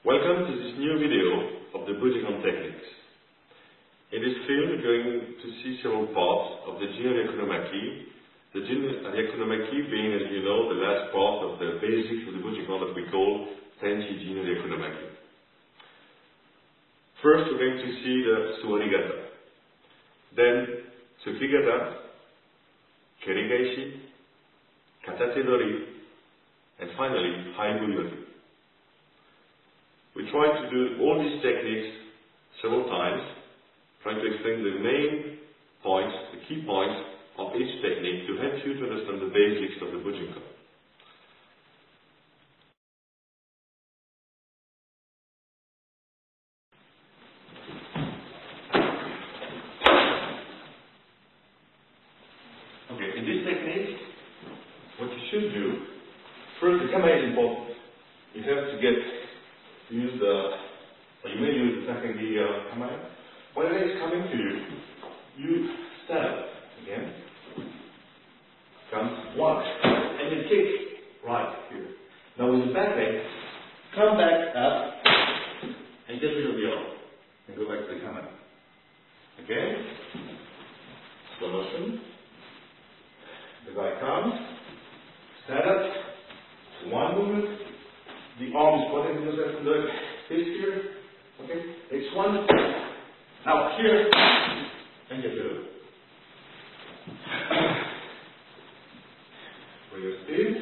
Welcome to this new video of the Budokan techniques. In this film, you're going to see several parts of the Jinri Yakunomaki. The Jinri Yakunomaki being, as you know, the last part of the basics of the Budokan that we call Tenchi Jinri Yakunomaki. First, we're going to see the Suwarigata, then Tsukigata, Kerigaishi, Katate-dori, and finally, Haibu-yori. We try to do all these techniques several times, trying to explain the main points, the key points of each technique to help you to understand the basics of the Bujinkan. Okay, in this technique, what you should do, first the kamae is important. You have to use you may use the Takagi kamae. When it is coming to you, you stand up again, comes one, and you kick right here. Now with the back leg, come back up, and get rid of the arm, and go back to the kamae. Again, slow motion. The guy comes, stand up, one movement, the arm is protecting yourself from the fist here, okay? Next one, now here, and get rid of it. For your speed.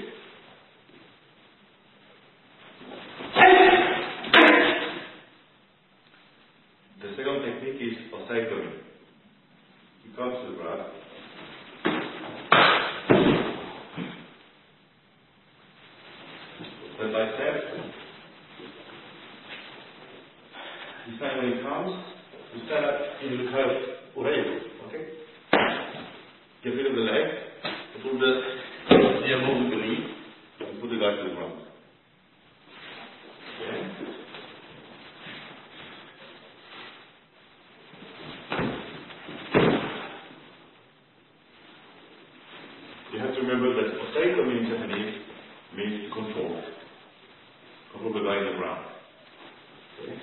The second technique is osaikomi. You come to the ground. Step by step. This time when it comes, you stand up in the curve ureiro, okay? Get rid of the leg, put the elbow with the knee, and put the guy to the ground. Okay? You have to remember that osaikomi in Japanese means to control. Control the guy in the ground. Okay?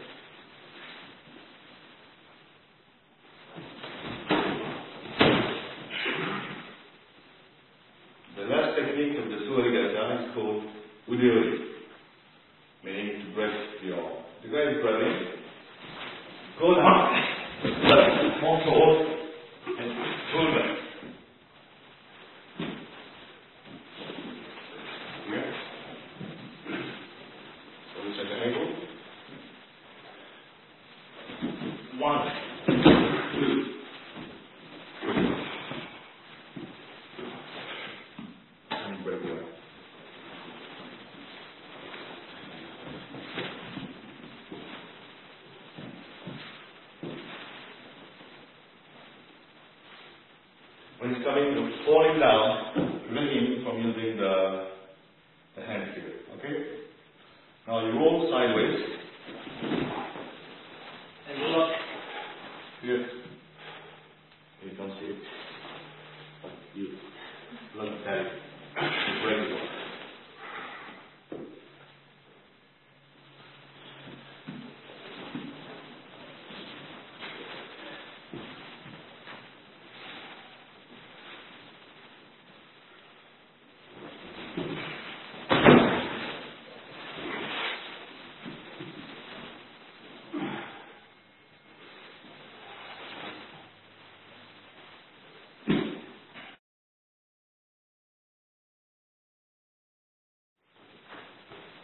The last technique of the Suwarigata is called Udeori, meaning to break the arm. The guy is grabbing, go down, more forward, and pull back. Here. So we set the angle. 1, 2. When it's coming to falling down, prevent him from using the hand here. Okay? Now you roll sideways and look here. You can't see it. You look at it. You break it off.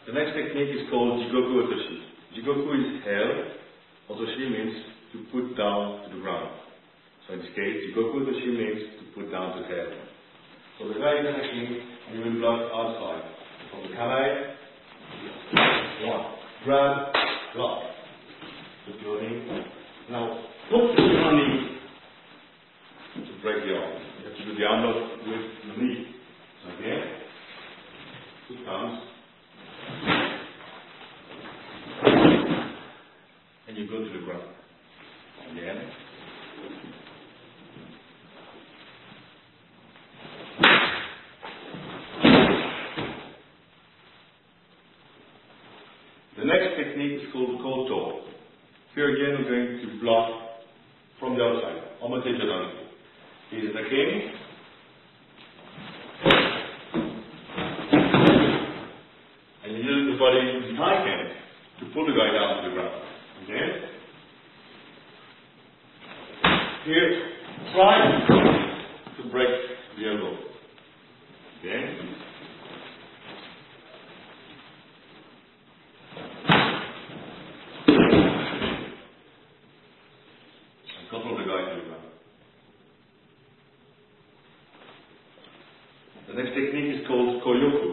The next technique is called Jigoku Otoshi. Jigoku is held, Otoshi means to put down to the ground. So in this case, Jigoku Otoshi means to put down to held. So the guy is attacking, and you will block outside. From the kamae, 1, grab, block. Put your knee. Now put your knee to break the arm. You have to do the arm lock with the knee. Again, 2 counts. And you go to the ground. Again. The next technique is called koto. Here again we're going to block from the outside. Omate jadani. Here is again. And you use the body in high hand to pull the guy down to the ground. Okay? Here, try to break the elbow. Okay? A couple of the guys to the ground. The next technique is called koyoku.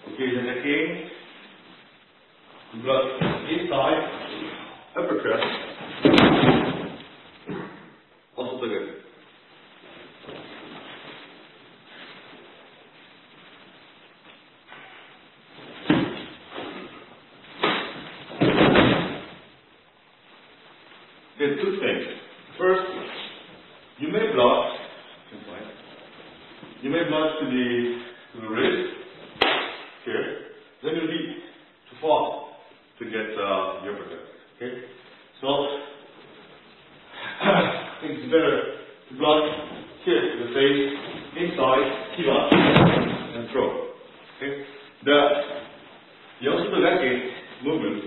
Okay, then again, blood inside, uppercut, also together. There's two things. First, you may block to the wrist here. Then you'll be too far to get the uppercut. Okay? So I think it's better to block here to the face, inside, kiva, and throw. Okay? The Yosuto Gake movement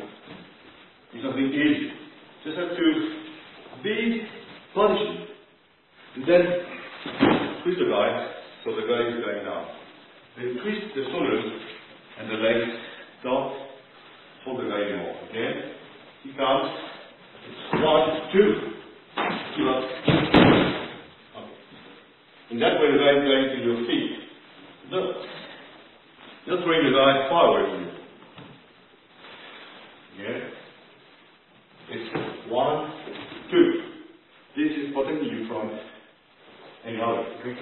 is something easy. Just have to be positioned and then twist the guy so the guy is going down. Then twist the shoulders and the legs. Don't hold the guy anymore. Okay? He comes. 1, 2. Keep up. Okay. In that way the guy is going to your feet. Just bring the guy far away from you. Okay? It's 1, 2. This is protecting you from any other. Okay?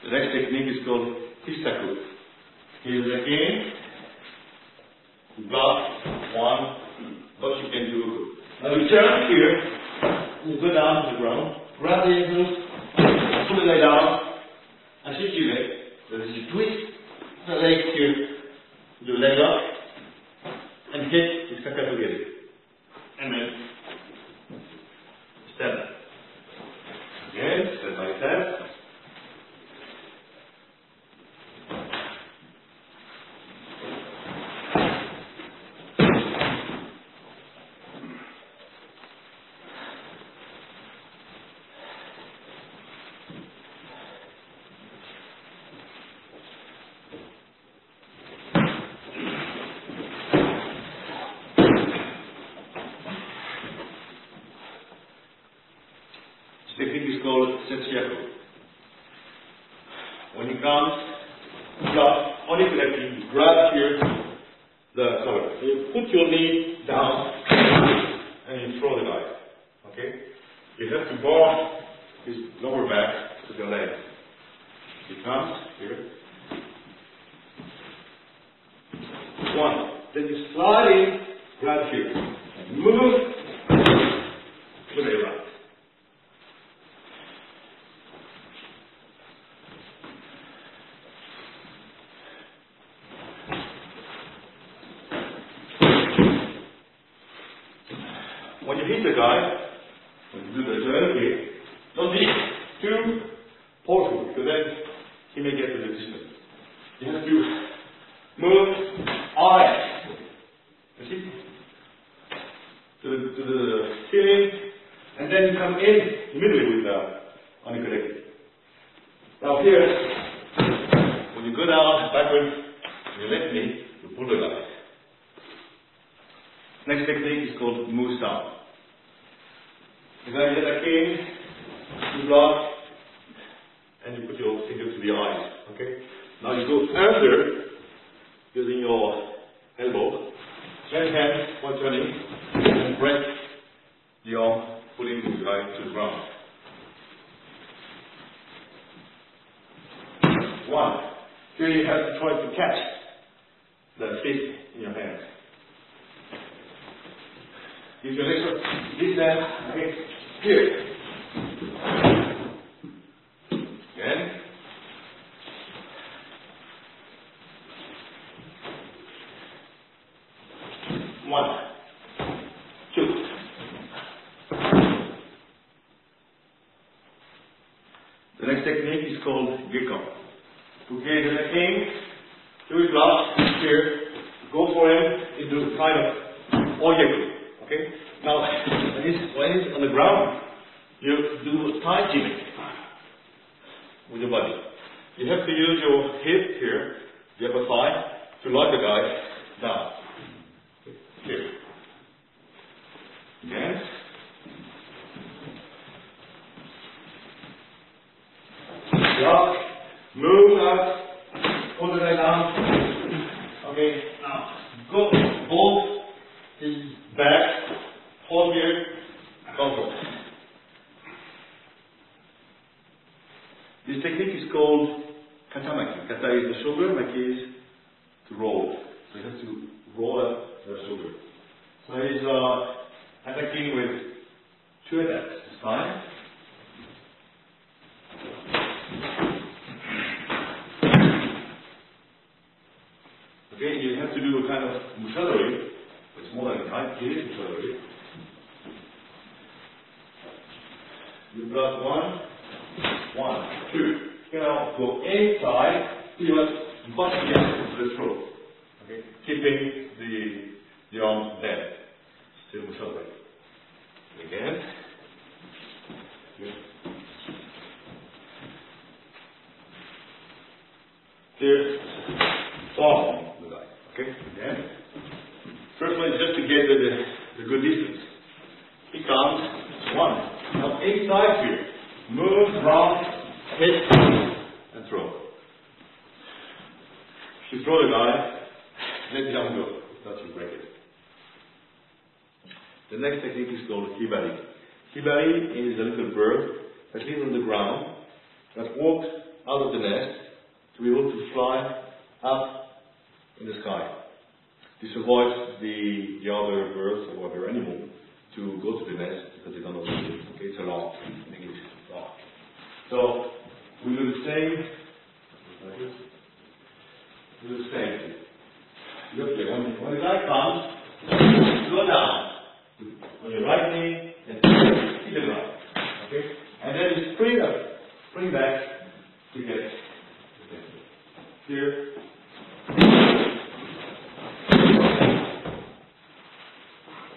The next technique is called Kisaku. Here is again. Block 1, but you can do. Now you turn here, you go down to the ground, grab the ankles, pull the leg down, and shift your leg. That is, you twist the leg here, do the leg up, and hit the Kaka together. And then step. Again, step by step. The technique is called Setsyaku. When he comes, only correctly, you grab here the collar. So you put your knee down and you throw the guy. Okay? You have to bar his lower back to the leg. He comes here. 1. Then you slide in, grab here. And move to the right. When you hit the guy, when you do the turn kick, don't be too forceful because then he may get to the distance. You have to move eye. You see? To the ceiling, and then you come in immediately with the unconnected. Now here, when you go down backwards, your left knee, you pull the guy. Next technique is called Musa. You go get a king, you block, and you put your finger to the eyes. Okay? Now you go under, using your elbow, right hand, one turning, and break the arm, pulling the guy to the ground. 1. Here you have to try to catch the fist in your hand. Use your legs up, this hand, okay, here. Again. The next technique is called Gekko. Okay, the king, do his last here, go for him into kind of Oyaku. Okay? Now, when he's on the ground, you do Thai gyming with your body. You have to use your hip here, the upper thigh, to lock the guy down. Here. Again. Lock, move up, hold the guy down. Okay, now go both his back, hold here, go for it. This technique is called katamaki. Kata is the shoulder, maki is to roll. So he has to roll up the shoulder. So he's attacking with two attacks this time. Okay, you have to do a kind of mushadori. It's more than a kite, it is mushadori. You block 1, 1, 2. You now go inside, you must butt against the throat. Okay, keeping the arm there. Still mushadori. Again. Good. Here, soften the guy. Okay, again. First one is just to get the good distance. He comes, 1. Now inside here, move, round, hit, and throw. If you throw the guy, let the arm go. That's you break it. The next technique is called hibari. Hibari is a little bird that lives on the ground, that walks out of the nest to be able to fly up in the sky. This avoids the other birds or other animals to go to the nest because they don't know what to do. Okay, it's a law in English. Law. So we do the same. Like this. We do the same. Look here. When the guy comes, go down on your right knee and hit the ground. Okay, and then you spring back to get it. Here.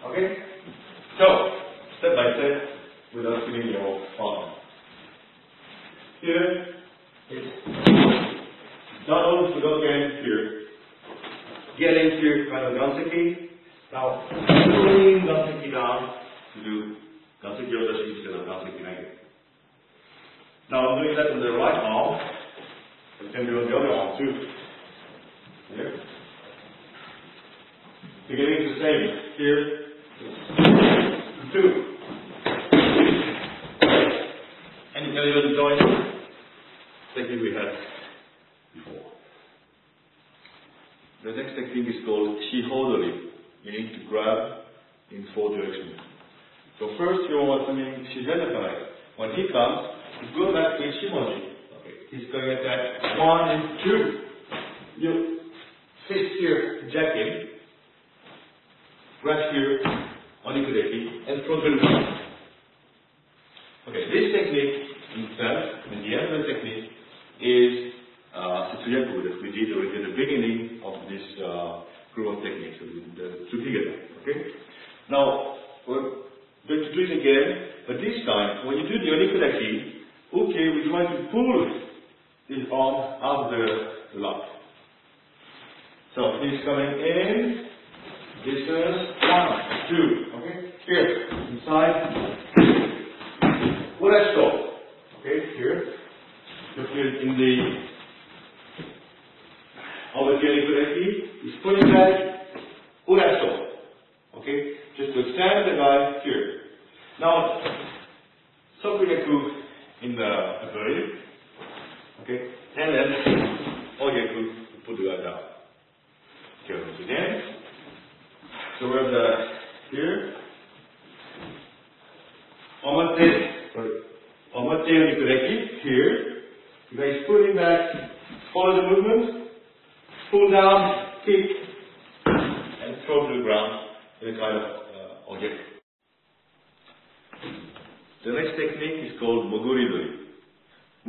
Okay? So, step by step, without feeling your arm. Here, it's double Budokan here. Getting here, kind of Ganseki. Now, pulling Ganseki down to do Ganseki Odashi instead of Ganseki Nage. Now, I'm doing that on the right arm. You can do on the other arm too. Here. Beginning the same. Here. 2. And you can even join the technique we had before. The next technique is called Shihodori. You need to grab in 4 directions. So first you are doing Shihenakai. When he comes, you go back to Shimoji. Okay. He's going to attack 1 and 2. You fist here, jack him. Grab here. Onikudeki, and throw the ground. Okay, this technique itself, and the other technique, is Setsuyaku that we did already at the beginning of this group of techniques, the Tsukigata. Okay? Now, we're going to do it again, but this time, when you do the Onikudeki, okay, we try to pull his arm out of the lock. So, he's coming in. Distance 1, 2, okay? Here, inside. Urasto. Okay, here. Look here in the Onikudeki, he's pulling back Urasto. Okay? Just to extend the guy here. Now, Sokuyaku in the pavilion. Okay? And then Oyaku to put the guy down. Okay, once again. So we're here. Omate Onikudeki here. You guys pulling back, follow the movement, pull down, kick, and throw to the ground in a kind of object. The next technique is called Moguridori.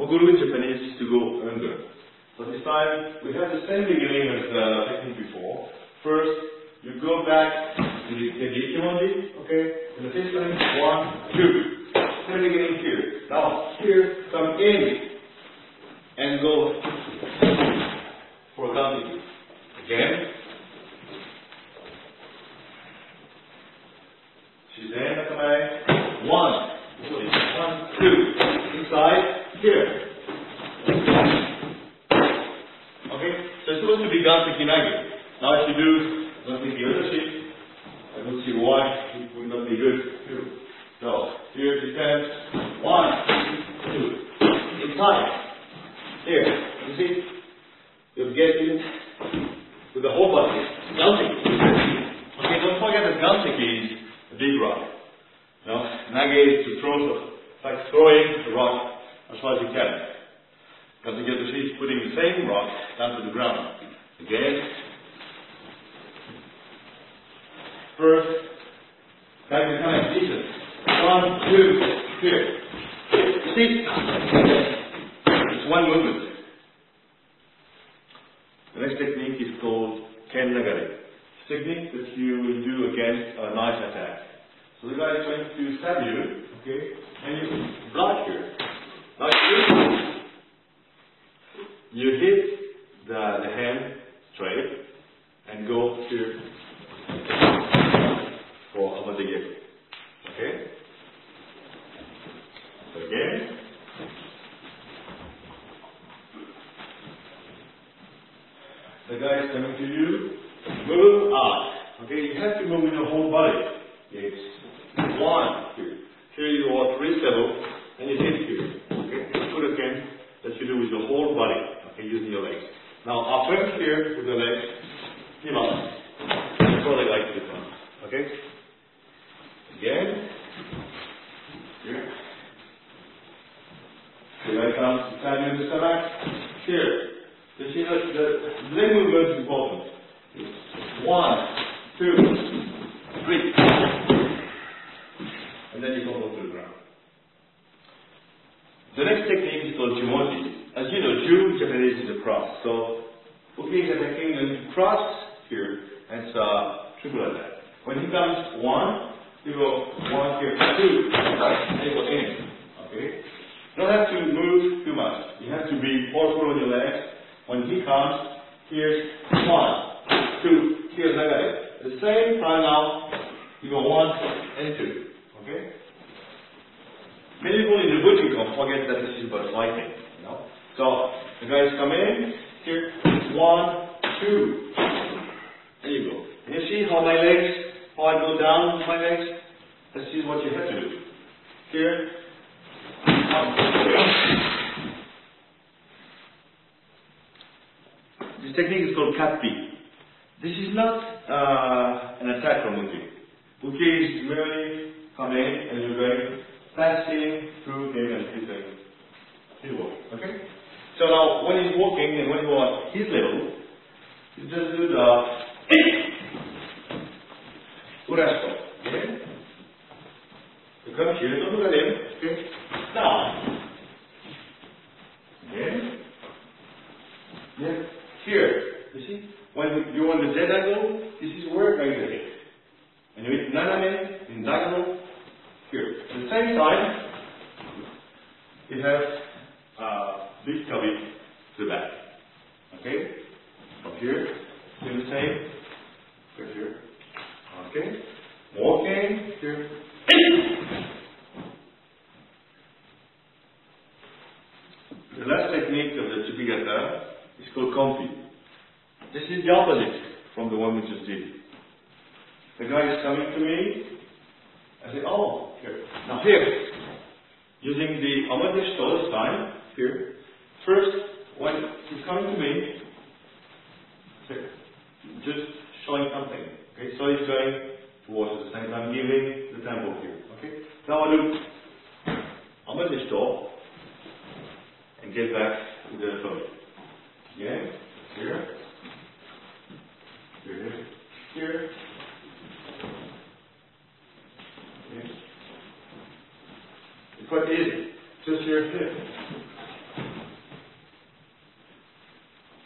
Moguru in Japanese to go under. So this time we have the same beginning as the technique before. First, you go back to the Ichimonji, okay? And the fifth time, 1, 2. Same beginning here. Now, here, come in and go for Ganti. Again. Shizen Nakamae. 1. So it's 1, 2. Inside, here. Okay? So it's supposed to be Ganti Kinagi. Now if you do Ganti Yodoshi, I don't see why it would not be good too. So here it stands 1, 2. Inside. Here. You see? You're getting with the whole body. Ganseki. Okay, don't forget that Ganseki is a big rock. You know, Nage is to throw, it's like throwing the rock as far as you can. Ganseki Yodoshi is putting the same rock down to the ground. Again. First, back to kind of Jesus. 1, 2, here. See? It's one movement. The next technique is called Ken Nagare. It's a technique that you will do against a knife attack. So the guy is trying to stab you, okay, and you block here. Like this. You hit the hand straight and go here for Amatege. Okay? So again. The guy is coming to you. Move out. Okay, you have to move with your whole body. It's 1 here. Here you are 3 stable and you hit here. Okay? It's good again that you do with your whole body. Okay, using your legs. Now upward here with the legs. Give up. That's what I like to do. Okay? Again. Here. The guy comes to stand in the stomach. Here. You see that the leg movement is important. 1, 2, 3. And then you come over to the ground. The next technique is called Jumonji. As you know, Ju in Japanese is a cross. So, Uki is attacking and cross here, and it's a triple attack. When he comes 1, you go 1 here, 2, and you go in. Okay? You don't have to move too much. You have to be forceful on your legs. When he comes, here's 1, 2, here's Nagare. At the same time now, you go 1 and 2. Okay? Many people in the Bujinkan forget that this is about fighting. You know? So, the guys come in, here, 1, 2. There you go. And you see how I go down with my legs? This is what you have to do. Here, this technique is called Katpi. This is not an attack from Uki. Uki is merely coming and you're going passing through him and he's going to walk. Okay? So now when he's walking and when you are at his level, you just do the Urasko. Okay? You come here, don't look at him. Okay? Now. Okay? Yeah. Here, you see, when you want the dead angle, this is where you're going to hit. And you hit naname in diagonal here. At the same time, you have big kabi to the back. Okay? From here, do the same. Go here. Okay? Walking here. The last technique of the Chipigata is called Kompi. This is the opposite from the one we just did. The guy is coming to me. I say, oh, here. Now here, using the Amadeus Toll sign, here. First, when he's coming to me, here, just showing something. Okay, so he's going towards the same time, giving the tempo here. Okay, now I do Amadeus Toll and get back to the phone. Again, here, here, here. Okay. It's quite easy. Just here, here.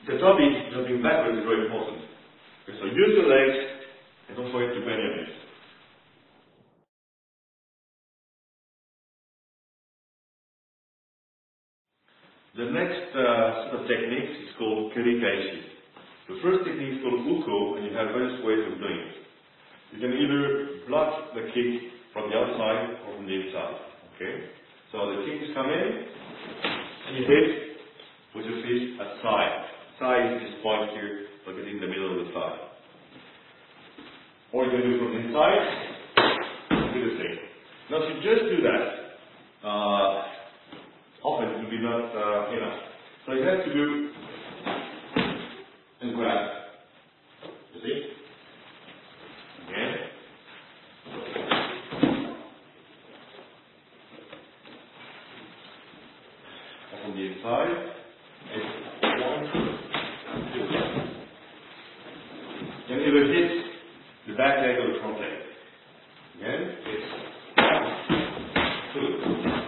the topic, jumping backwards, is very important. Okay, so use your legs and don't forget to bend your knees. The next set of techniques is called Kerikaishi. The first technique is called Uko, and you have various ways of doing it. You can either block the kick from the outside or from the inside. Okay? So the kick is coming, and you hit with your feet at side. Side is this point here, located in the middle of the thigh. Or you can do it from the inside, do the same. Now if you just do that, often it will be not enough. So you have to do and grab. You see? Again. On the inside, it's 1, 2. You can either hit the back leg or the front leg. Again, it's 1, 2.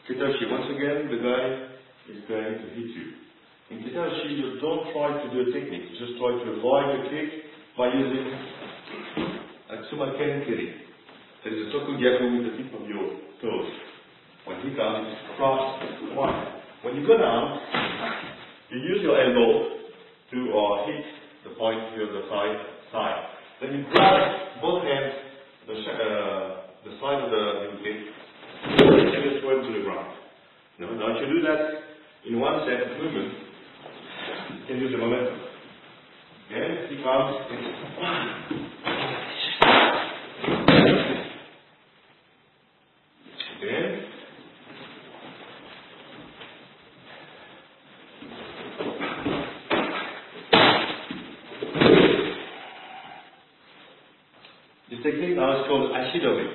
Kitashi, once again, the guy is going to hit you. In Kitashi, you don't try to do a technique, you just try to avoid the kick by using Atsuma Kenkiri. That is a Tokugyaku with the tip of your toes. When he comes, it's cross one. When you go down, you use your elbow to hit the point here on the side. Then you grab both hands, the side of the kick, and just throw it to the ground. Now if you do that in one set of movement, you can use the momentum. Again, he comes, it's 1. Again. This technique now is called Ashidomi.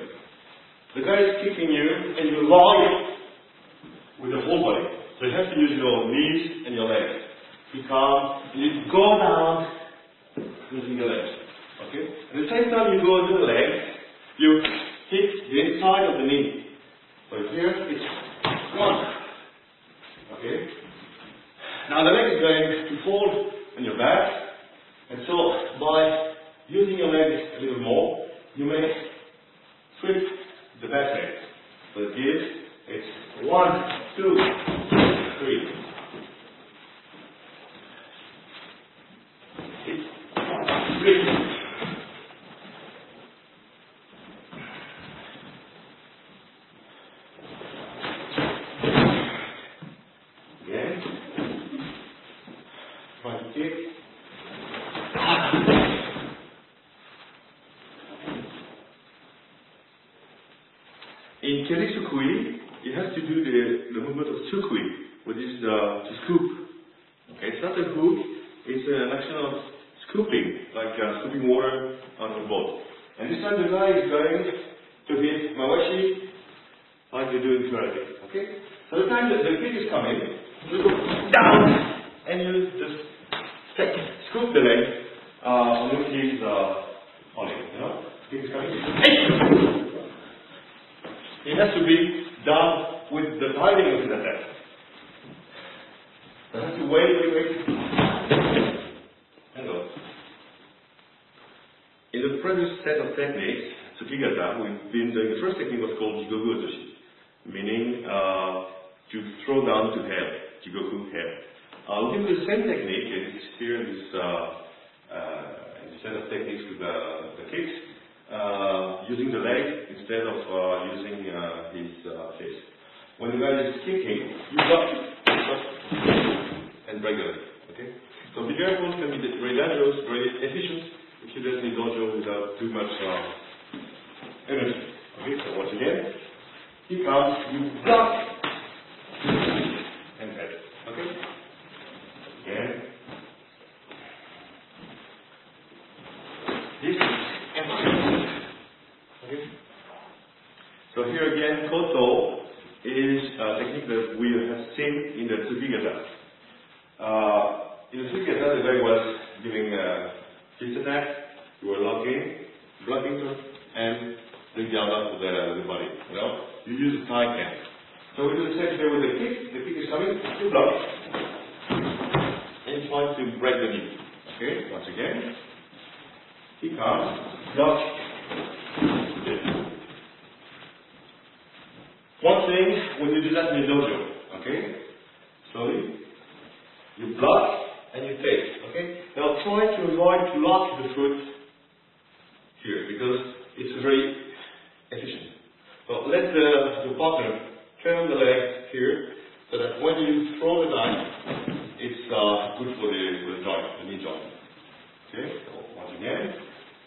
The guy is kicking you and you lie with the whole body. So you have to use your knees and your legs. You come and you go down using your legs. Okay? At the same time you go to the legs, you hit the inside of the knee. So here it's 1. Okay? Now the leg is going to fall on your back. And so by using your legs a little more, you may sweep the back leg. So it is, it's 1, 2, 3. It's 3. Again. Try to kick. In Kerisukui, you have to do the movement of tsukui, which is to scoop. Okay, it's not a hook, it's an action of scooping, like scooping water out of a boat. And this time the guy is going to hit mawashi like you do in karate. Okay? So the time that the kick is coming, you go down and you just scoop the leg on which he is on it. You know? Kick is coming. It has to be done with the timing of the attack. You have to wait. Hang on. In the previous set of techniques, Tsukigata, we've been doing the first technique was called Jigoku Otoshi, meaning to throw down to hell, Jigoku hell. We'll do the same technique, and it's here in this set of techniques with the kicks. Using the leg instead of using his fist. When the guy is kicking, you block and break the leg. Okay? So be careful, it can be very dangerous, very efficient if you do it in dojo without too much energy. Okay, so once again, he comes, you block and head. Okay? Again. This is empty. Okay? So here again, Koto is a technique that we have seen in the Tsukigata. In the Tsukigata, the guy was giving a fist attack, you were locking, blocking, and bring down to the body. You know, you use a side hand. So we do the same thing with the kick. The kick is coming, you block, and try to break the knee. Okay, once again, he comes, block. One thing, when you do that in the dojo, okay, slowly, you block and you take, okay. Now try to avoid to lock the foot here because it's very efficient. So let the partner turn the leg here so that when you throw the knife, it's good for the joint, the knee joint. Okay, so once again,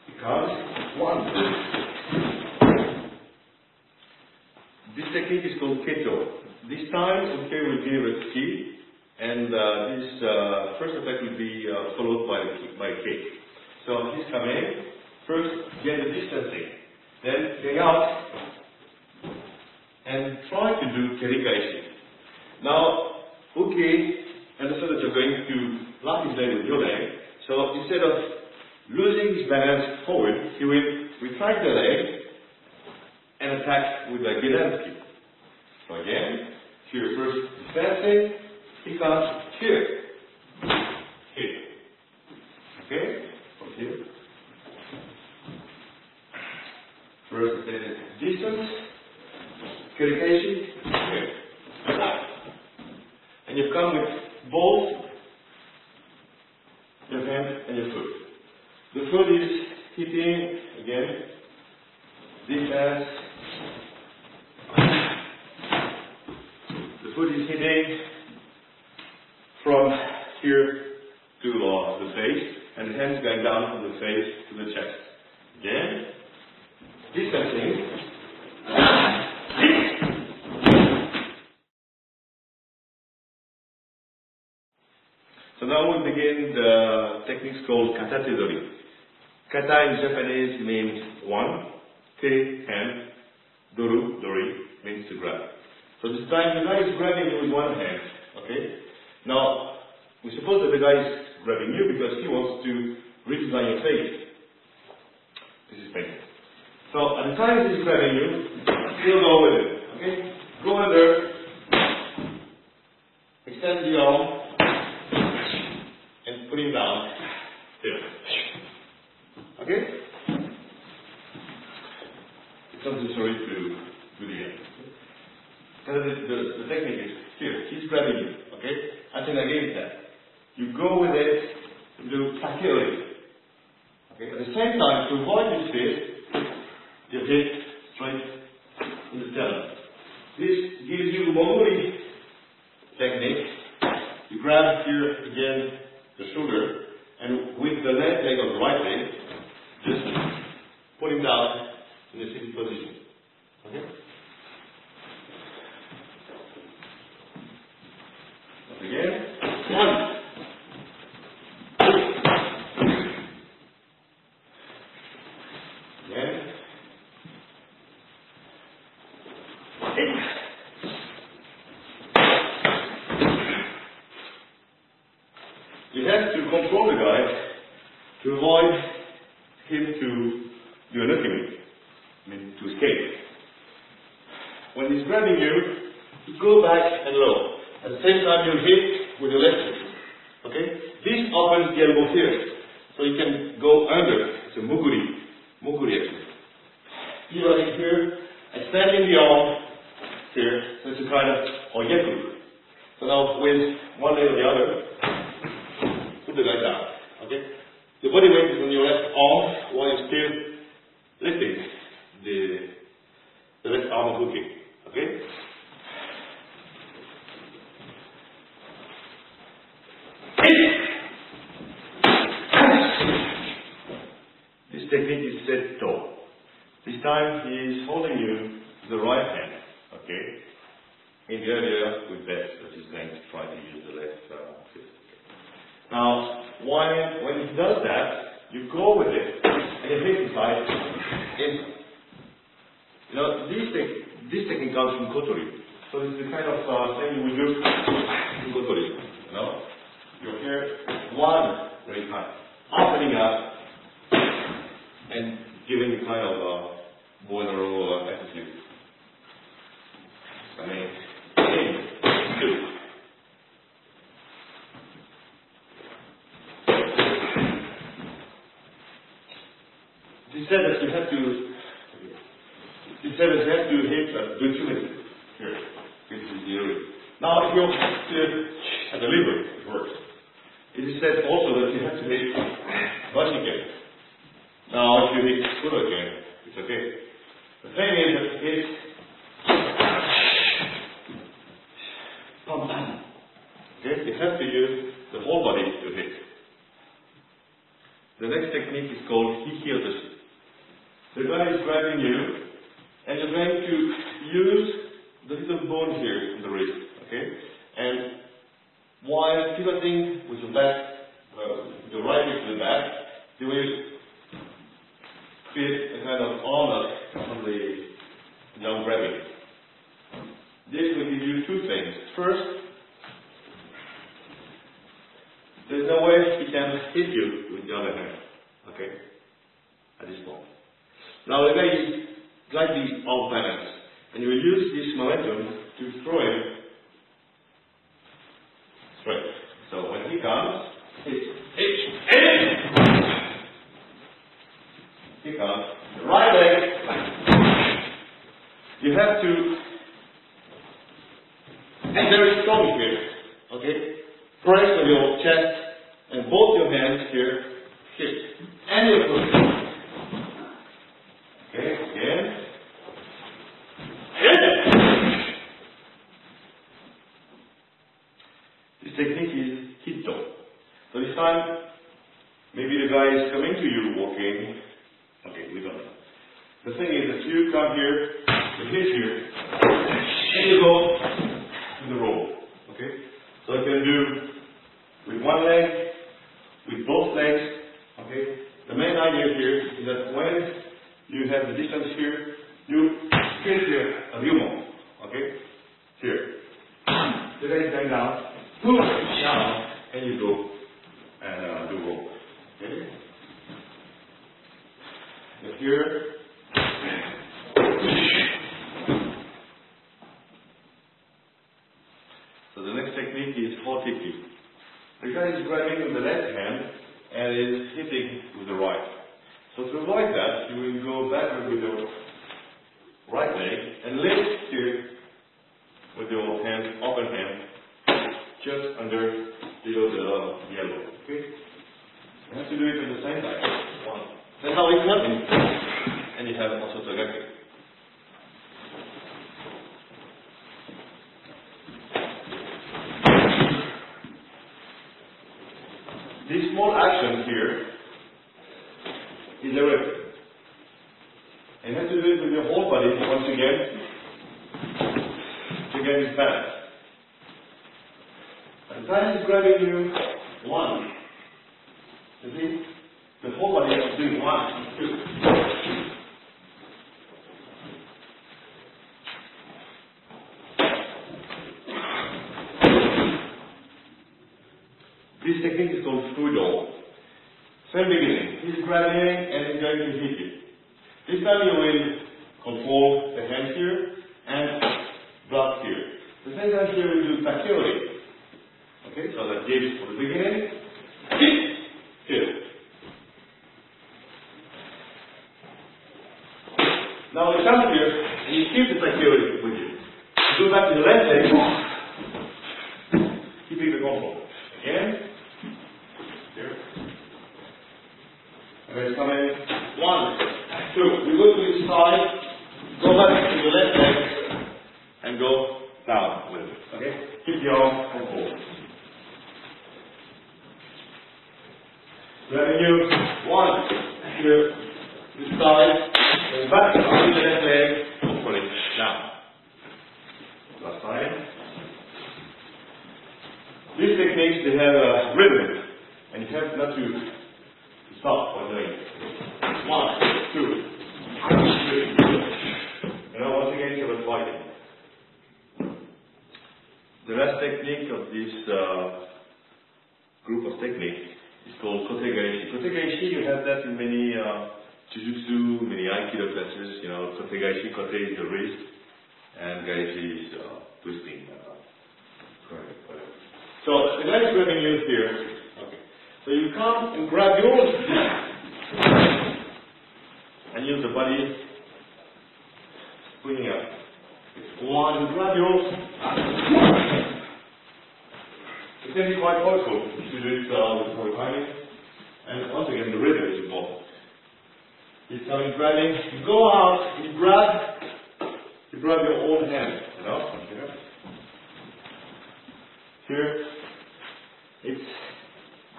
it comes, one, this technique is called Keto. This time, okay, we'll give a ski, and this first attack will be followed by a kick. So he's coming, first get the distancing, then get out, and try to do kerikaishi. Now, okay, understand that you're going to lock his leg with your leg, so instead of losing his balance forward, he will retract the leg, and attack with a Gdansky. So again, here first distancing, he comes here. Here. Okay? From here. First distance, kerikaishi, here. And you come with both your hand and your foot. The foot is hitting again. Defense. The foot is hitting from here to the face, and the hand is going down from the face to the chest. Again, distancing. So now we begin the techniques called kata tedori. Kata in Japanese means one. Te, hand, doru, dori, means to grab. So this time the guy is grabbing you with one hand, okay? Now, we suppose that the guy is grabbing you because he wants to reach down your face. This is painful. So, at the time he's grabbing you, still go with it, okay? Go under, extend the arm, and put him down, here. Okay? It's not necessary to do the end. The technique is here. He's grabbing you. Okay? Until against that. You go with it to do takeori. Okay? At the same time, to avoid this fist, you hit straight in the sternum. This gives you Moguri technique. You grab here again the shoulder, and with the left leg or the right leg, just put him down in the sitting position. Okay? Again. One. Again. You have to control the guy to avoid him to do an ultimate. To escape. When he's grabbing you, you go back and low. At the same time, you hit with your left foot. Okay? This opens the elbow here. So you can go under. It's a muguri action. You are here, extending the arm here. So it's a kind of oyaku. So now with one leg or the other, put the guy down. Okay? The body weight is on your left arm while you're still lifting the left arm of hooking. Okay? This technique is setto. This time he is holding you the right hand. Okay? In the area with best that he's going to try to use the left fist. Now, when he does that, you go with it and you hit the side. You know, this technique comes from Kotori. So it's the kind of thing we do locally, you know. Your hair, one very high, opening up and giving the kind of vulnerable attitude. I mean, two. He said that you have to. He said that you have to hit the utility here. This is the area. Now, if you at the liver, it works. It is said also that you have to hit butt again. Now, if you hit foot again, it's okay. The thing is that it's pump. Okay, you have to use the whole body to hit. The next technique is called hikiotoshi. The guy is grabbing you, and you're going to use the little bone here in the wrist, okay? And while pivoting with your back, the right leg to the back, you will create a kind of armor on the down grabbing. This will give you two things. First, there's no way he can hit you with the other hand, okay? At this point. Now the guy is slightly off balance, and you will use this momentum to throw him straight. So when he comes, he comes, the right leg, you have to be very strong here, okay? Press on your chest, and both your hands here, hit, and your foot. Okay, again. This technique is hitto. So this time, maybe the guy is coming to you walking. Okay, we don't know. The thing is that you come here, you hit here, and you go to the roll. Okay? So you can do with one leg, with both legs. Okay? The main idea here is that when you have the distance here, you hit here a ryumon. Okay? Here. The leg is going down, down, and you go and do roll. Okay? And here. So the next technique is hotiki. The guy is grabbing with the left hand and is hitting with the right. So to avoid that, you will go backward with your right leg and lift here with your hand, open hand, just under below the elbow. Okay? You have to do it at the same time. One. Then now it's nothing. And you have also tagaki. This small action here is a rep. And you have to do it with your whole body once again to get this balance. And the time is grabbing you, one. You see? The whole body is doing one, two. This technique is called fudo. Same beginning. He's grabbing and he's going to hit you. This time you will control the hand here and block here. The same time here we do takeori. Okay, so that gives for the beginning. Here. Now we come here and you keep the takeori with you. Go back to the left leg. Keeping the control. Again. Here. And then come in. One, two. You go to the side, go back to the left leg, and go down with it. Okay? Keep the arm controlled. Grabbing you. One, here, this side, and back to the left leg, and pull it down. Last time. These techniques, they have a rhythm, and you have not to stop while doing it. One, two, three. You know, once again, you're fighting. Another technique of this group of techniques is called kote gaeshi. Kote gaeshi, you have that in many jujutsu, many aikido classes. You know, kote gaeshi, kote is the wrist, and gaeshi is twisting. So the guy is grabbing you here. Okay. So you come and grab yours and use the body swinging up. One and grab yours. It can be quite forceful if you do it with more timing. And once again, the rhythm is important. He's coming grabbing. You go out. You grab your own hand. You know. Here, it's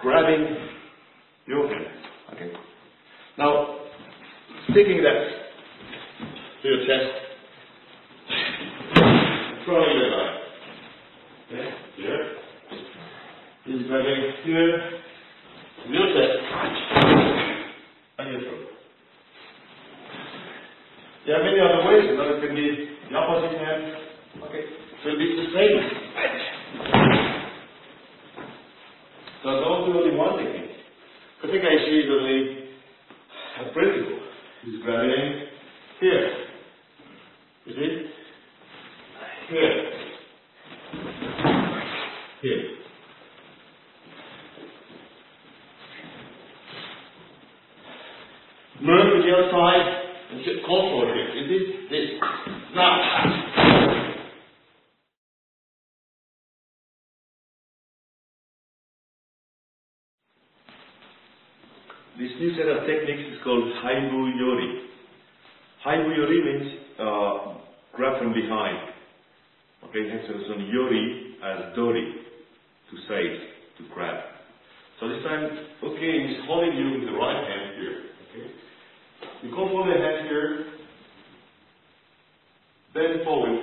grabbing your hand. Okay. Now, sticking that to your chest, throwing it out. Okay. Here, he's grabbing here, your chest, and your throat. There are many other ways. You know, it can be the opposite hand. Okay. So it's the same. So don't do only one technique. Kote gaeshi is only a principle. He's grabbing here. You see? Here. Here. Move to the other side and call for it. You see? This. Now. This new set of techniques is called Haibu Yori. Haibu Yori means grab from behind. Okay, hence it's on Yori as Dori, to seize, to grab. So this time, okay, he's holding you with the right hand here. Okay, you go for the hand here, bend forward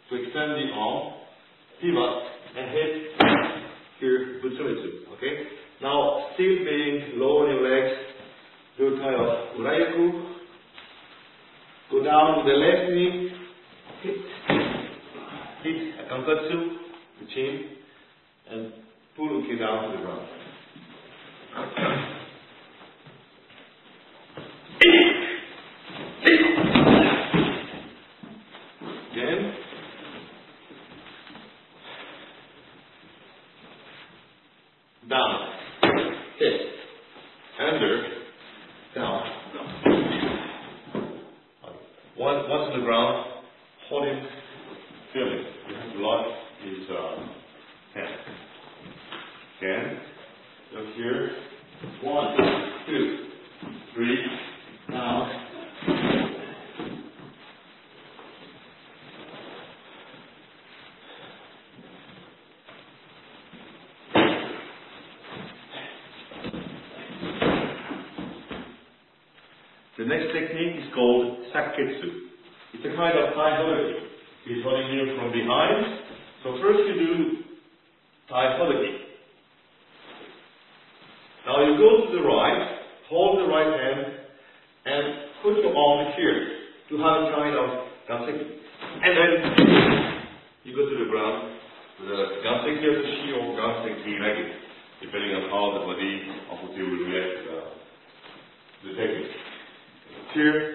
to extend the arm, pivot, and hit here Butsumitsu. Okay. Now, still being low on your legs, do a kind of urayaku. Go down to the left knee, hit a kankatsu, the chin, and pull uke down to the ground. Again. Down. Hit. Under. Down. Once on the ground, hold him, feel it. You have to lock his hand. Again. Look here. 1, 2, 3. Down. The next technique is called Sakketsu. It's a kind of Tai Hodaki. He's holding you from behind. So first you do Tai Hodaki. Now you go to the right, hold the right hand, and put your arm here to have a kind of Ganseki. And then you go to the ground with a Ganseki Yasushi or Ganseki Nagi, depending on how the body of the will react to the technique. Here.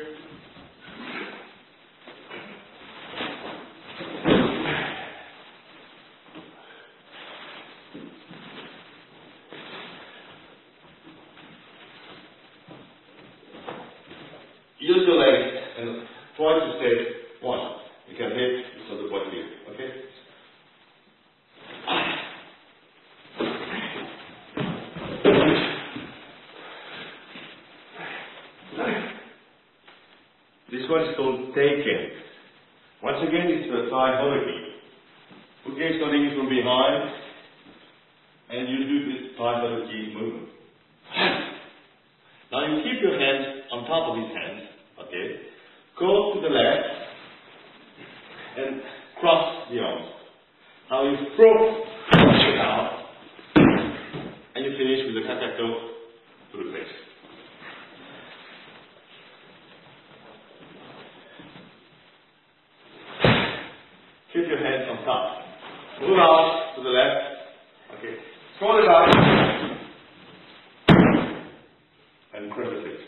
Use your legs and try to stay one. You can hit so the point here. Okay? This one is called Teiken. Once again, it's a Tai Hodaki. Okay, starting from behind, and you do this Tai Hodaki movement. Now you keep your hands on top of his hands. Okay, go to the left and cross the arms. Now you throw it out, and you finish with the kakato to the face. Keep your hands on top. Move out. to the left. Okay. Throw it out. And press it.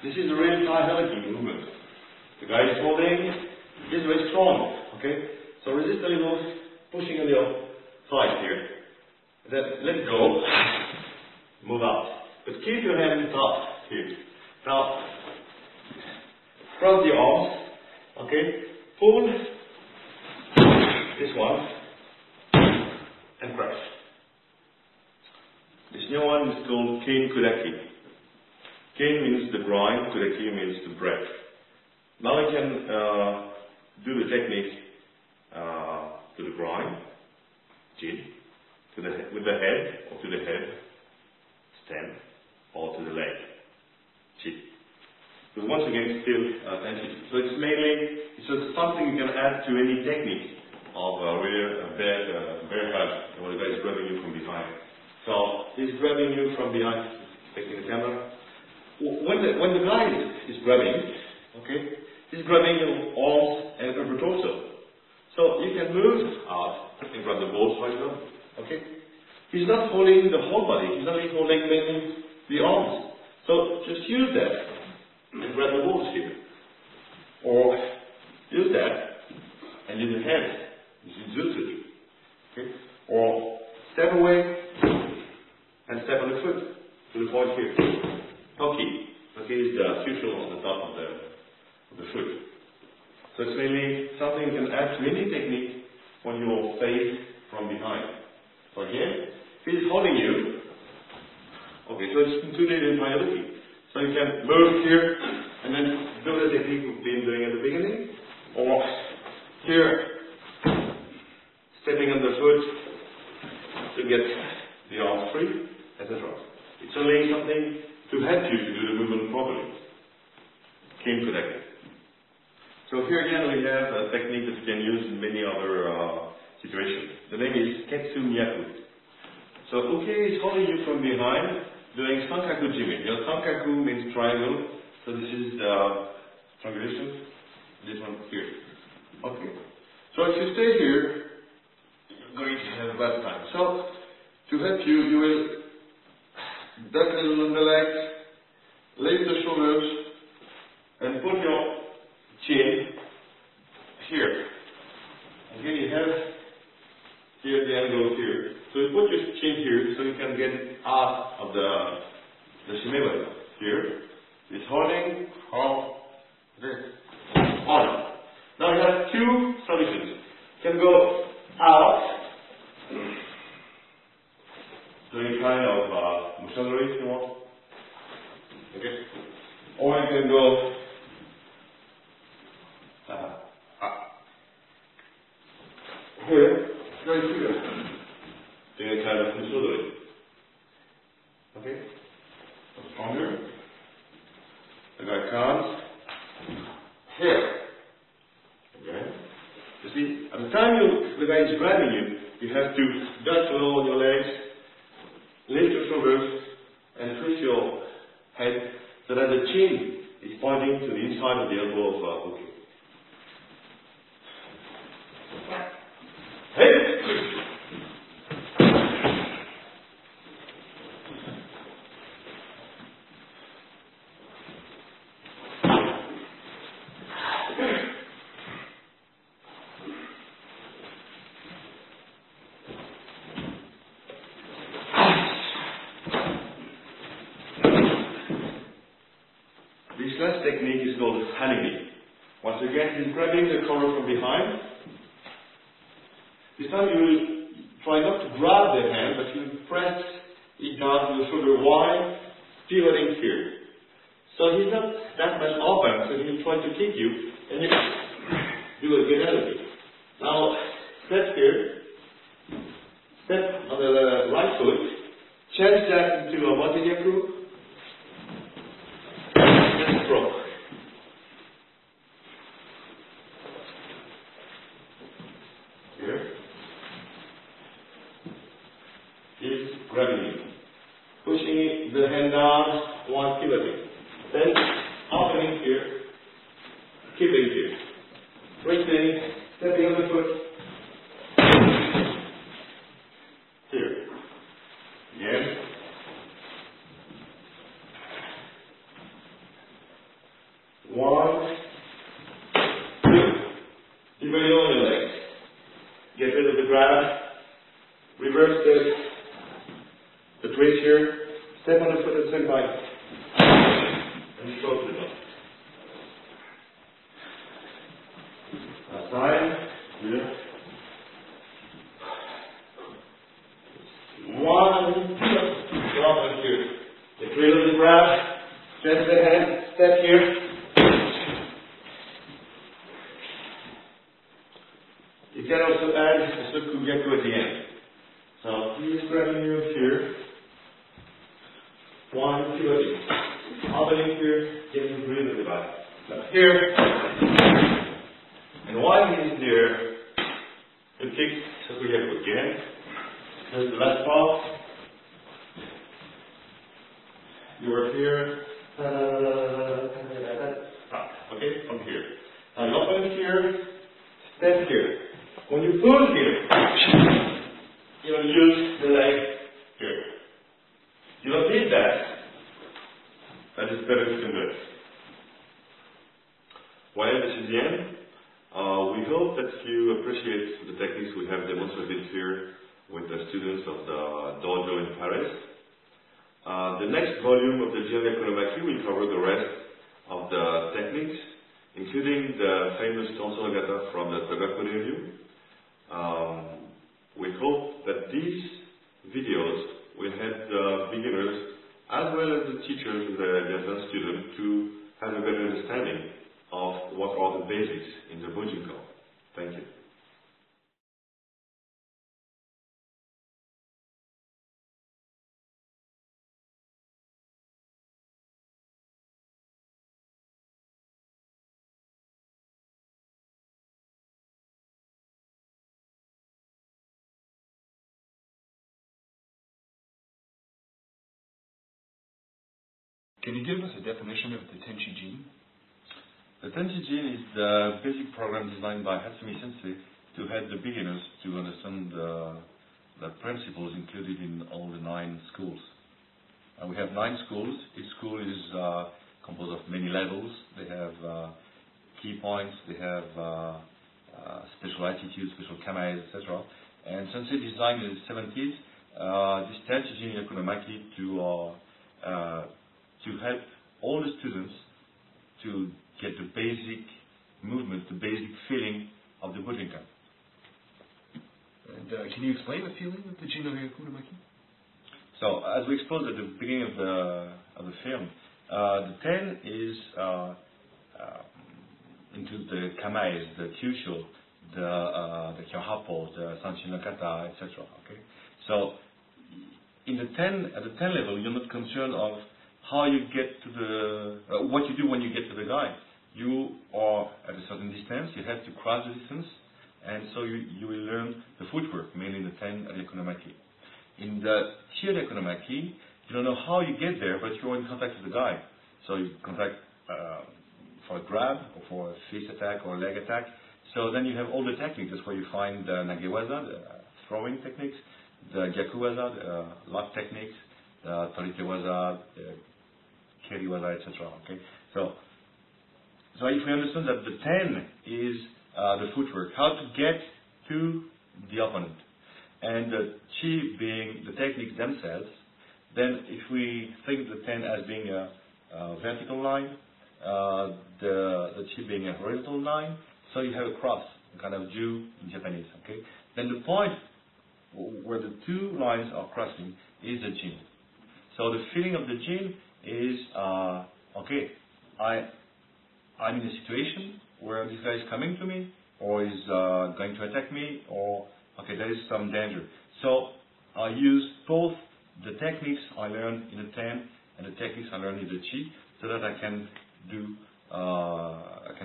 This is a really high-helicking movement. The guy is holding, is very strong, okay? So resist a little, pushing on your side here. Then let go, move out. But keep your hand up here. Now, cross the arms, okay? Pull this one and press. This new one is called Kane Kudaki. Kane means the grind, Kudaki means the breath. Now I can do the technique to the grind, chin, with the head, or to the head, stem, or to the leg, chin. But once again, still tension. So it's mainly, it's just something you can add to any technique of really a bear hug, where the guy is grabbing you from behind. So he's grabbing you from behind, taking the camera. When the guy is grabbing, okay, he's grabbing your arms and upper torso. So you can move out and grab the balls, for example. Okay? He's not holding the whole body, he's only holding mainly the arms. So just use that and grab the balls here. Or use that and use the hand. This is jutsu. Okay? Or step away and step on the foot to the point here. Hoki. Hoki is the suture on the top of the foot. So it's mainly something you can add to any technique when you're faced from behind. So again, if he's holding you, okay, so it's included in Hayaliki. So you can move here and then do the technique we've been doing at the beginning. Or here, stepping on the foot to get the arms free, etc. It's only something to help you to do the movement properly. Kane Kudaki. So here again we have a technique that you can use in many other situations. The name is Ketsu Myaku. So Uke is holding you from behind, doing Sankaku Jimi. Your Sankaku means triangle, so this is the triangulation. This one here. Okay. So if you stay here, you're going to have a bad time. So to help you, you will duck a little on the legs, lift the shoulders, and put your chin here. Again, you have here the angle here. So you put your chin here so you can get out of the shimeba here. It's holding on this on. Now you have two solutions. You can go out, doing kind of mushanari if you want. Okay? Or you can go here, very clear. Doing a kind of mushanari. Okay? Stronger. The guy comes here. Okay? You see, at the time the guy is grabbing you, you have to duck low on your legs, lift your shoulders, and twist your head so that the chin is pointing to the inside of the elbow of Uke. Hey! This last technique is called Hanimi. Once again, he's grabbing the collar from behind. This time you will try not to grab the hand, but you press it down to the shoulder while pivoting here. So he's not that much open, so he will try to kick you, and you do a good element. Now, step here, step on the right foot, change that into a Motenyaku, 1, 2. Even on your legs. Get rid of the grab. Reverse the twist here. Step on the foot at the same time. And go to the ball. Outside. Here. 1, 2. Drop on here. Get rid of the grab. Stretch the hand. Step here. You can also add a Soku Gyaku at the end. So he's grabbing you here. 1, 2 at each. Hobbling here, getting rid of the body. So here. And while he's there, you kick Soku Gyaku again. Here's the last ball. You are here. Okay, from here. Now you open here, step here. When you pull here, you'll use the leg here. You don't need that. That is better to do it. Well, this is the end. We hope that you appreciate the techniques we have demonstrated here with the students of the dojo in Paris. The next volume of the Jin Yakunomaki will cover the rest of the techniques, including the famous Tonso Nagata from the Togaku Ryu. We hope that these videos will help the beginners as well as the teachers, the advanced students, to have a better understanding of what are the basics in the Bujinkan. Thank you. Can you give us a definition of the Tenchi Jin? The Tenchi Jin is the basic program designed by Hatsumi Sensei to help the beginners to understand the principles included in all the 9 schools. We have 9 schools. Each school is composed of many levels. They have key points, they have special attitudes, special kamaes, etc. And Sensei designed in the 70s this Tenchi Jin Yakunomaki to help all the students to get the basic movement, the basic feeling of the Bujinkan. And can you explain the feeling of the Jin Yakunomaki? So, as we explained at the beginning of the film, the 10 is into the kamaes, the kyusho, the kyohappo, the sanshin no kata, etc. Okay, so at the 10 level, you're not concerned of how you get to the, what you do when you get to the guy. You are at a certain distance, you have to cross the distance, and so you will learn the footwork, mainly in the 10 Yakunomaki. In the Chi Yakunomaki, you don't know how you get there, but you're in contact with the guy. So you contact for a grab, or for a fist attack, or a leg attack. So then you have all the techniques. That's where you find the Nagewaza, the throwing techniques, the Gyakuwaza, the lock techniques, the Toritewaza, the Keriwaza, etc. Okay, so if we understand that the 10 is the footwork, how to get to the opponent, and the Chi being the techniques themselves, then if we think the 10 as being a vertical line, the Chi being a horizontal line, so you have a cross, a kind of Ju in Japanese. Okay, then the point where the 2 lines are crossing is the Jin. So the feeling of the Jin is, okay, I'm in a situation where this guy is coming to me, or is going to attack me, or, okay, there is some danger. So I use both the techniques I learned in the 10 and the techniques I learned in the Chi, so that I can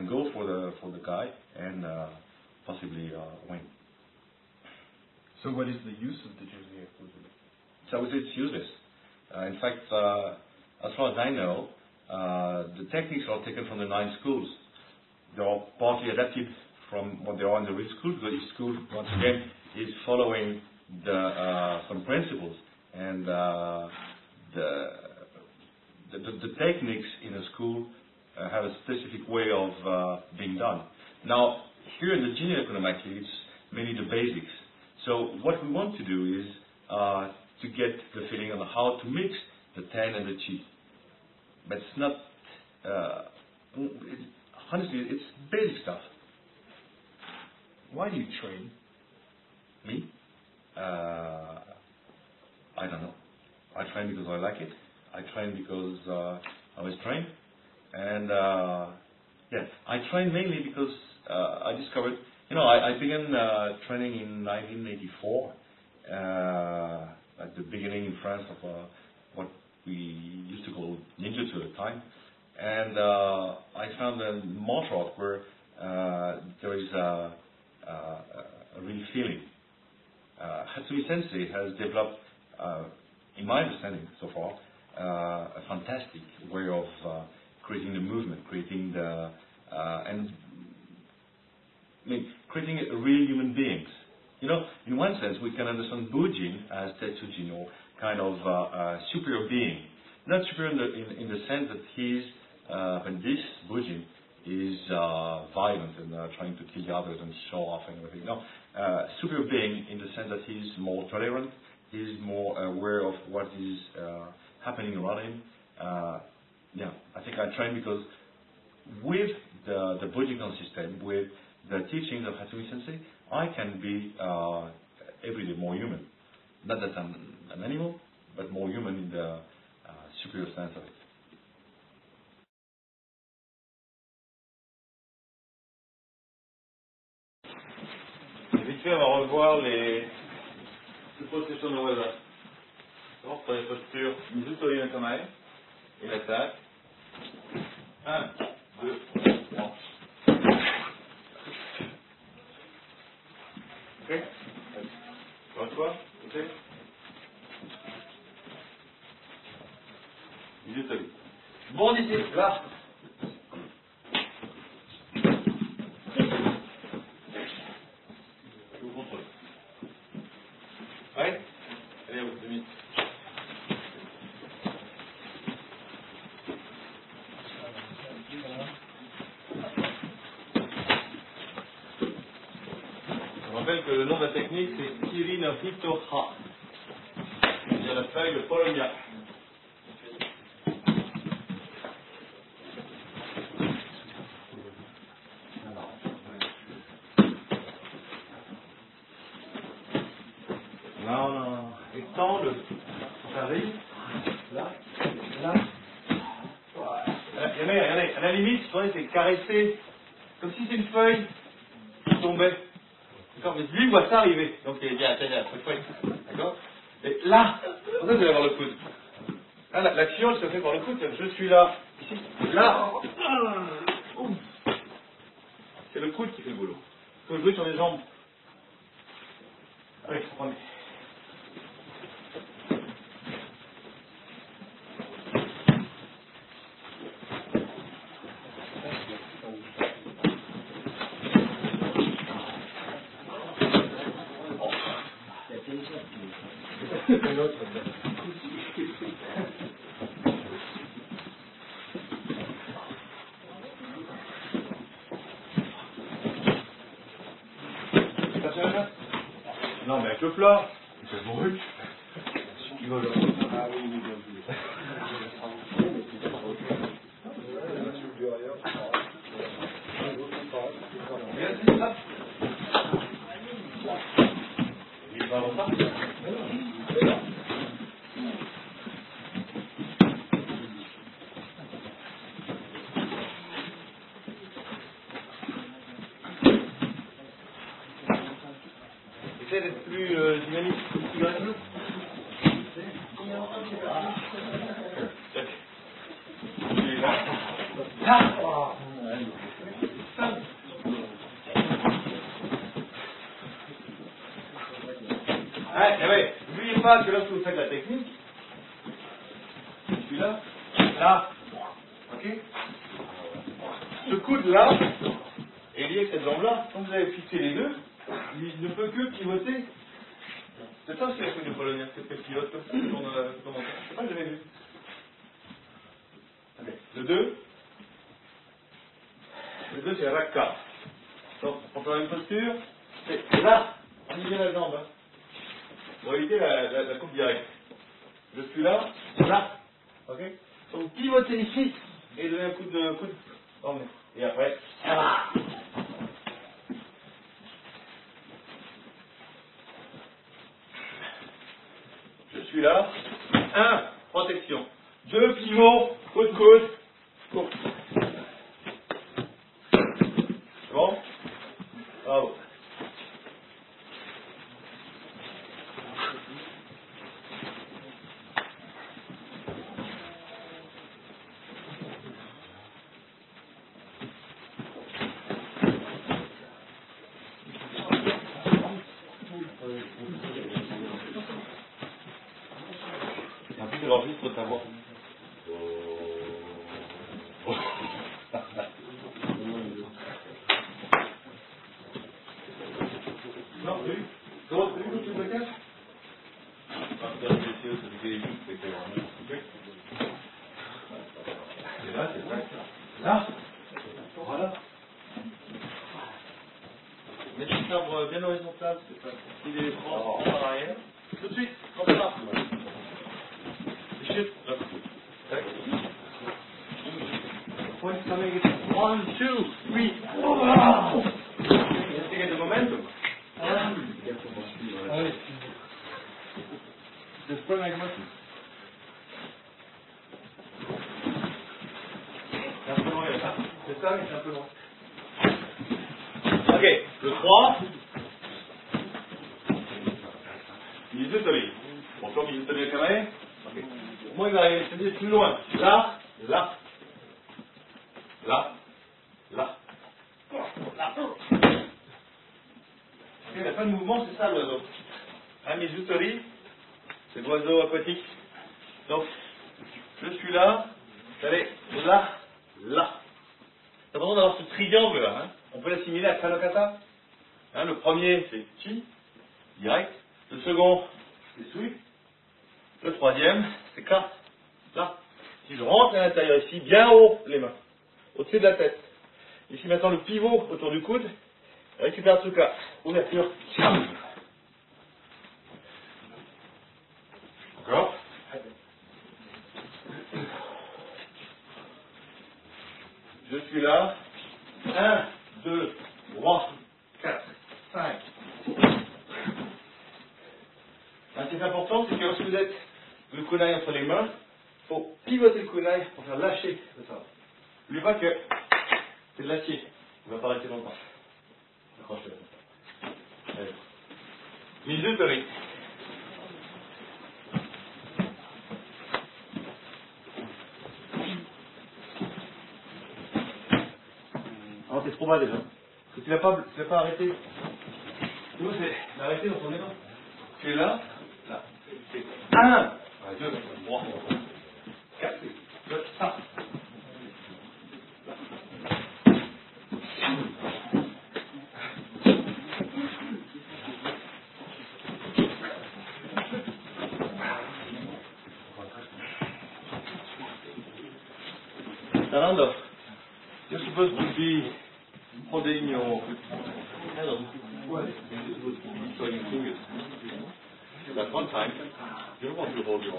go for the guy and possibly win. So what is the use of the Jin Yakunomaki? So I would say it's useless. In fact, as far as I know, the techniques are taken from the 9 schools. They are partly adapted from what they are in the real school, because each school, once again, is following some principles. And the techniques in a school have a specific way of being done. Now, here in the Junior Econometry, it's mainly the basics. So what we want to do is to get the feeling on how to mix the 10 and the chi. But it's not, honestly, it's basic stuff. Why do you train? Me? I don't know. I train because I like it. I train because I was trained. And yeah, I train mainly because I discovered, I began training in 1984 at the beginning in France of what we used to call ninjutsu at the time. And I found a martial art where there is a real feeling. Hatsumi Sensei has developed, in my understanding so far, a fantastic way of creating the movement, creating the creating real human beings. In one sense, we can understand Bujin as Tetsujin, or kind of superior being. Not superior in the sense that he's, when this Bujin is violent and trying to kill the others and show off and everything. No, superior being in the sense that he's more tolerant, he's more aware of what is happening around him. Yeah, I think I train because with the Bujinkan system, with the teachings of Hatsumi Sensei, I can be every day more human. Not that I'm an animal, but more human in the superior sense of it. Habitué, on va revoir les positions de Waza. Pour les postures, Mizuto Yonakamae et l'attaque. 1, 2, 3. Ok? Encore une fois, ok? Mizuto. Bondissez, là. Je vous contrôle. Ouais? Allez, vous, 2 minutes. Je rappelle que le nom de la technique, c'est Kiri no Hito Ha. C'est-à-dire la feuille de Polonia. Non. Étends le. Ça arrive. Là. Regardez. À la limite, c'est caresser. Comme si c'est une feuille qui tombait. D'accord, mais lui voit ça arriver. Donc il dit, tiens, d'accord. Et là, vous allez avoir le coude. Là, l'action, elle se fait par le coude. Je suis là, ici, là. C'est le coude qui fait le boulot. Il faut jouer sur les jambes. Allez, prenez. Non, mais avec le plat, c'est brut. Il va le. Ah oui, bien vu. Il va repartir. Essaye d'être plus dynamique, plus gracieux. Ouais, n'oubliez pas que lorsque vous faites la technique, celui-là, là, ok? Ce coude-là est lié avec cette jambe-là. Quand vous avez fixé les deux, il ne peut que pivoter. C'est ça aussi la couille de Polonia, c'est qu'elle pivote comme ça, on je sais pas, j'avais vu. Okay. Le 2, 2, c'est Raka. Donc, on fait la même posture. C'est là, on y vient la jambe. Hein. Pour éviter la coupe directe. Je suis là, là. Ok. Donc, vous pivotez ici et donnez un coup de dans le nez. Et après, là. Je suis là. 1, protection. 2, pivot, coude, coude. Bon. Bravo. En plus, j'enregistre ta voix. Non, oui. Comment tu veux que tu me caches? C'est là, c'est vrai. Là. Voilà. Mettez le sabre bien horizontal, c'est ça. Il est droit par arrière. Tout de suite, comme ça. Shift. Point coming. 1, 2, 3. Wow! Just to get the momentum. Just put like motion. C'est un peu loin, c'est ça, mais c'est un peu loin. Ok, le 3. Mizutori. Bon, comme Mizutori quand même. Ok. Moi, il va aller plus loin. Là, là. Là. Là. Là. Ok, la fin de mouvement, c'est ça l'oiseau. Un Mizutori, c'est l'oiseau aquatique. Donc, je suis là, vous allez là, là. C'est important d'avoir ce triangle là. Hein. On peut l'assimiler à Kanokata. Hein, le premier, c'est Chi, direct. Le second, c'est Sui. Le troisième, c'est Ka, là. Si je rentre à l'intérieur ici, bien haut les mains, au-dessus de la tête. Ici maintenant le pivot autour du coude. Récupère Tsuka. Ouverture. Encore. Je suis là. 1, 2, 3, 4, 5. Ce qui est important, c'est que lorsque vous êtes le kunai entre les mains, il faut pivoter le kunai pour faire lâcher le sabre. N'oubliez pas que c'est de l'acier. Il ne va pas rester longtemps. Accrochez-le. Allez. Mizutori. Alors t'es trop bas déjà. Parce que tu l'as pas arrêté. Nous c'est l'arrêter dans ton élan. Tu es là, là. C'est 1, 2, 3, 4, 5. Fernando, you're supposed to be holding your head on. You're supposed to be showing fingers. That one time, you want to hold your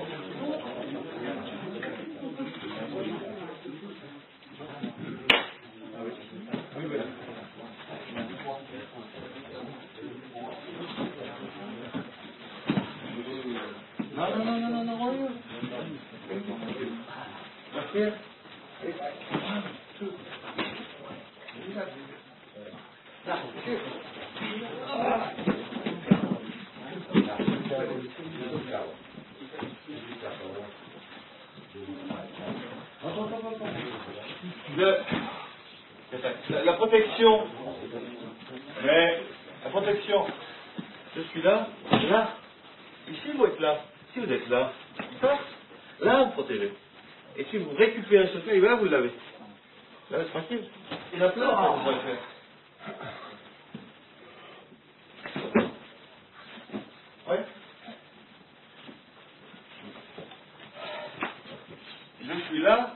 No, why are you? Up here. 1, 2. La protection. Mais la protection. Je suis là, là. Ici vous êtes là. Si vous êtes là, là vous protégez. Et si vous récupérez ce truc, là vous l'avez. Là c'est tranquille. Il y en a plein que vous pouvez faire. Ouais. Je suis là.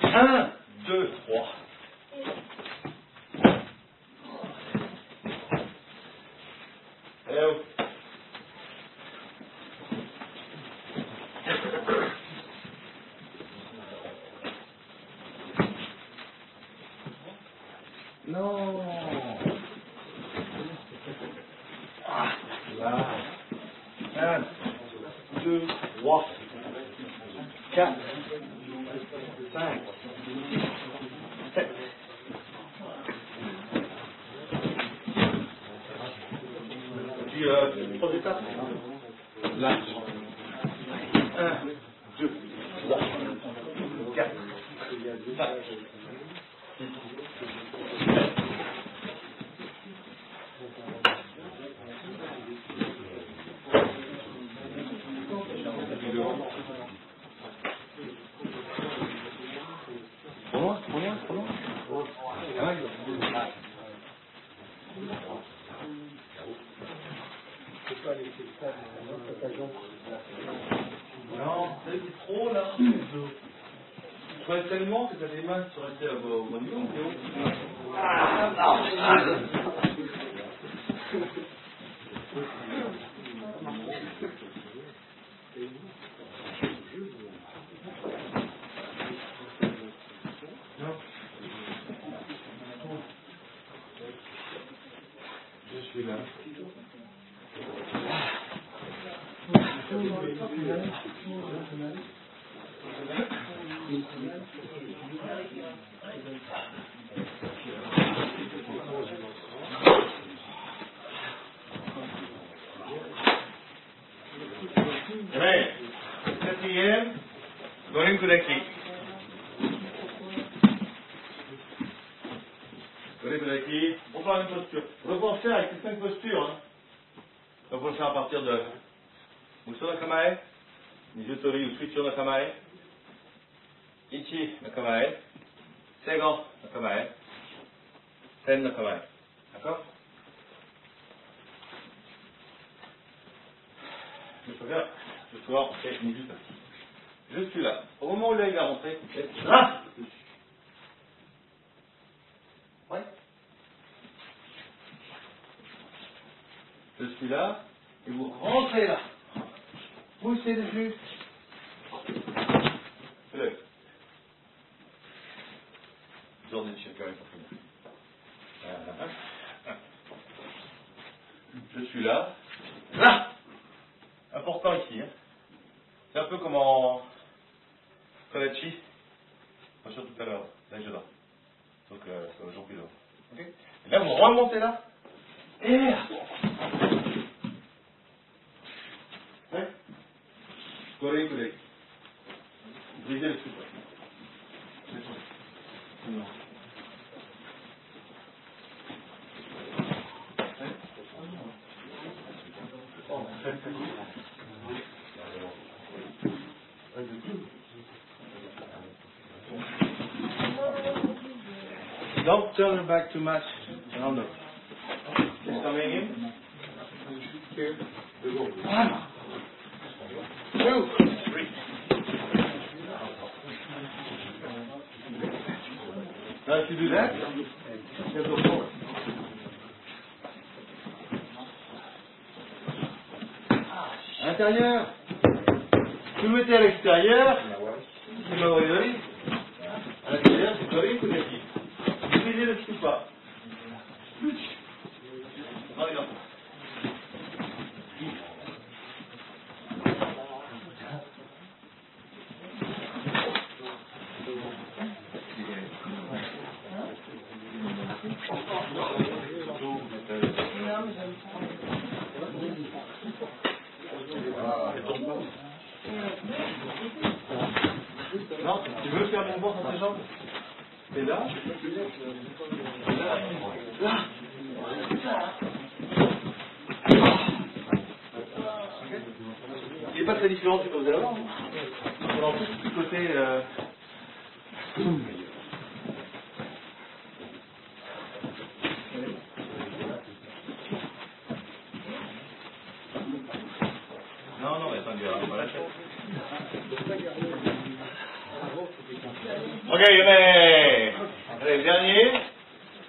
1, 2, 3. Non. Là. 1, 2, 3, 4, 5, 6, 7. Puis, 3 étapes. Là. 1, 2, 3, 4, 5, 6, 7. Trop loin. Ah ouais. Non, c'est trop là. Je croyais tellement que t'avais les mains qui seraient à vos niveau. Je suis là. Right. Quatrième, going to the key. Going to the key. On va faire une posture. On va faire avec ces 5 postures. Hein. Donc on va le faire à partir de Muso no Kamae, Nijutori ou Switcho no Kamae, Ichi no Kamae, Seigo no Kamae, Ten no Kamae. D'accord? Je peux faire ce soir, on fait une juste assis. Je suis là. Au moment où l'œil va rentrer, là. Ouais. Je suis là, et vous rentrez là. Poussez dessus. Lève. Jordan Shaker est pour finir. Je suis là. Là. Important ici. Hein. C'est un peu comme en Kolachi. Pas sûr tout à l'heure. Là, je dors. Donc, c'est le jour plus long. Ok. Et là, vous remontez là. Et là. Ouais. Collez. Brisez le souffle. Non. Don't turn your back too much. No. Just coming in. Here. 1, 2, 3. Now if you do that, you go forward. À l'intérieur. Si vous mettez à l'extérieur, c'est Mawari. À l'intérieur, c'est Tori Kudaki. Brisez le tout pas. Non. Non, tu veux faire mon ventre dans tes jambes? Et là? Là. Il n'est pas très différent de ce que vous allez avoir. On va en plus du côté. Non, mais attendez, on va lâcher. Ok, allez, le dernier,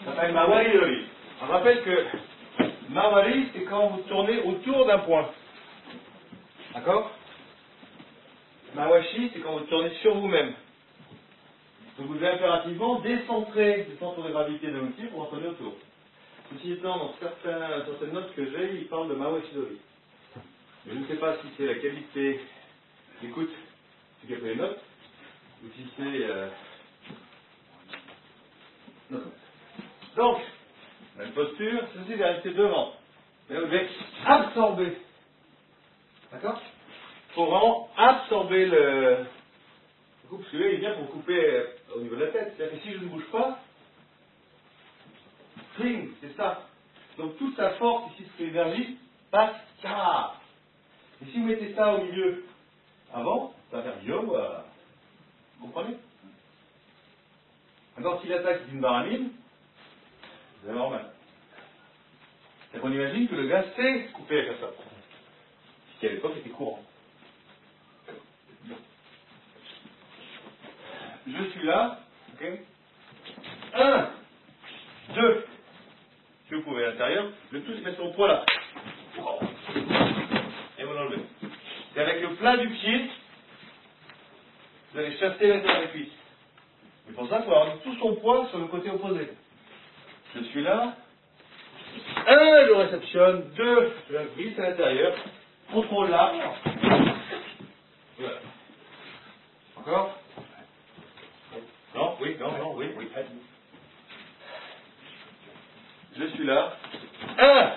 ça s'appelle Mawari Yori. On rappelle que Mawari, c'est quand vous tournez autour d'un point. D'accord? Mawashi, c'est quand vous tournez sur vous-même. Donc vous devez impérativement décentrer le centre de gravité de l'outil pour en tourner autour. Ceci étant, dans certaines notes que j'ai, il parle de Mao Shidori. Mais je ne sais pas si c'est la qualité d'écoute qui a pris les notes, ou si c'est... Non. Donc, même posture, ceci va rester devant. Mais vous devez absorber. D'accord? Il faut vraiment absorber le coup, parce que là, il vient pour couper au niveau de la tête. C'est-à-dire que si je ne bouge pas, string, c'est ça. Donc toute sa force ici, cette énergie, passe ça. Et si vous mettez ça au milieu, avant, ça va faire yo, vous comprenez? Maintenant, si l'attaque d'une baramine, c'est normal. C'est qu'on imagine que le gars sait couper avec ça. Ce qui à l'époque était courant. Je suis là, ok? 1, 2. Si vous pouvez à l'intérieur, le tout se met sur le poids là. Et vous l'enlevez. Et avec le plat du pied, vous allez chasser l'intérieur des cuisses. Et pour ça, il faut avoir tout son poids sur le côté opposé. Je suis là. 1, je réceptionne. 2, je la glisse à l'intérieur. Contrôle là. Voilà. Encore? Non, oui, non, oui. Je suis là. 1,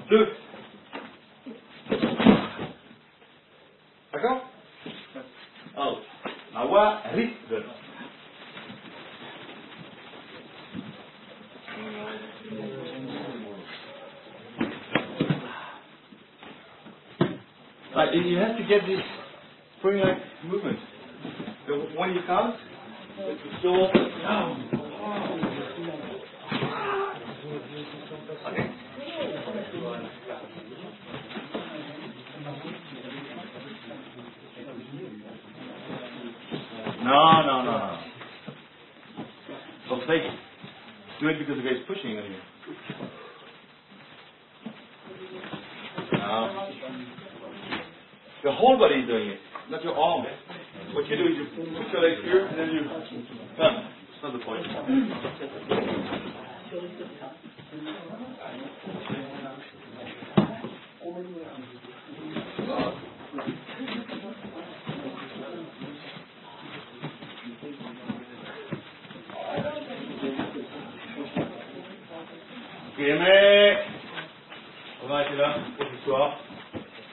2. D'accord? Alors, Awa Rizal. You have to get this spring-like movement. So when you count, it's still down. Okay. No. Don't fake it. Do it because the guy's pushing on you. No. The whole body is doing it, not your arm. What you do is you put your legs here and then you come. It's not the point. Ok, mais on va arrêter là pour ce soir.